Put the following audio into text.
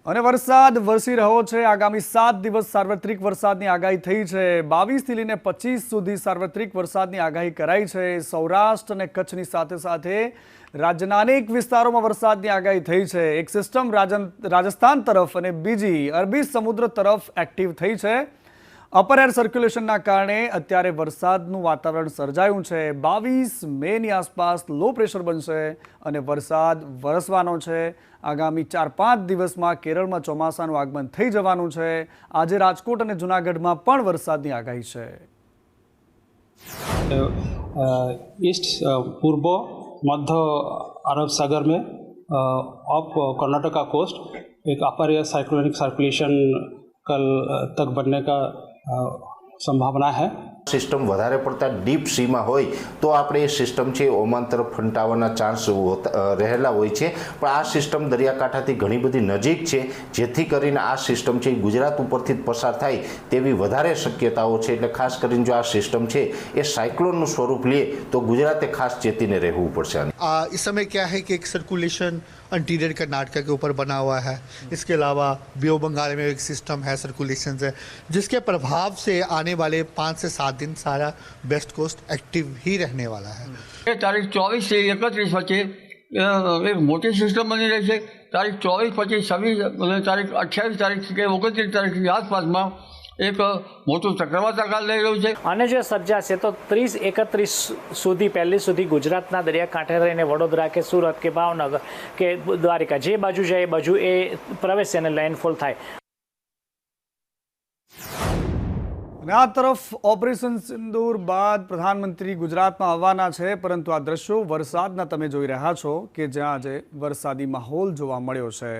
અને વરસાદ વરસી રહ્યો છે। આગામી 7 દિવસ સાર્વત્રિક વરસાદની આગાહી થઈ છે। 22 થી લઈને 25 સુધી સાર્વત્રિક વરસાદની આગાહી કરાઈ છે। સૌરાષ્ટ્ર અને કચ્છની સાથે સાથે રાજ્યના અનેક વિસ્તારોમાં વરસાદની આગાહી થઈ છે। એક સિસ્ટમ રાજસ્થાન તરફ અને બીજી અરબી સમુદ્ર તરફ એક્ટિવ થઈ છે। અપર એર સર્ક્યુલેશનના કારણે અત્યારે વરસાદનું વાતાવરણ સર્જાયું છે। 22 મેની આસપાસ લો પ્રેશર બનશે અને વરસાદ વરસવાનો છે। આગામી 4-5 દિવસમાં કેરળમાં ચોમાસાનું આગમન થઈ જવાનું છે। આજે રાજકોટ અને જૂનાગઢમાં પણ વરસાદની આગાહી છે। ईस्ट पूर्व मध्य अरब सागर में ऑफ कर्नाटका कोस्ट एक अपर एयर साइक्लोनिक सर्कुलेशन कल तक बनने का संभावना है। सिस्टम વધારે પડતા ડીપ સીમાં હોય તો આપણે એ સિસ્ટમ છે ઓમાન તરફ ફંટાવાના ચાન્સ રહેલા હોય છે, પણ આ સિસ્ટમ દરિયાકાંઠાથી ઘણી બધી નજીક છે, જેથી કરીને આ સિસ્ટમ છે ગુજરાત ઉપરથી જ પસાર થાય તેવી વધારે શક્યતાઓ છે। એટલે ખાસ કરીને જો આ સિસ્ટમ છે એ સાયક્લોનનું સ્વરૂપ લે તો ગુજરાતે ખાસ ચેતીને રહેવું પડશે। इस समय क्या है कि एक सर्कुलेशन अंटीरियर कर्नाटका के ऊपर बना हुआ है। इसके अलावा बे ऑफ बंगाल में एक सिस्टम है, सर्कुलेशन है, जिसके प्रभाव से आने वाले 5 से 7 दिन सारा वेस्ट कोस्ट एक्टिव ही रहने वाला है। तारीख 24 से 31 વચ્ચે એક મોટી સિસ્ટમ બની રહી છે। તારીખ 24 પછી 26 તારીખ 28 તારીખ કે 29 તારીખની આસપાસમાં એક મોટું ચક્રવાત આકાર લઈ રહ્યું છે અને જો સર્જાશે તો 30-31 સુધી પહેલી સુધી ગુજરાતના દરિયાકાંઠે રહીને વડોદરા કે સુરત કે ભાવનગર કે દ્વારિકા જે બાજુ જાય એ બાજુ એ પ્રવેશે અને લેન્ડફોલ થાય। અને આ તરફ ઓપરેશન સિંદૂર બાદ પ્રધાનમંત્રી ગુજરાતમાં આવવાના છે, પરંતુ આ દ્રશ્યો વરસાદના તમે જોઈ રહ્યા છો કે જ્યાં આજે વરસાદી માહોલ જોવા મળ્યો છે।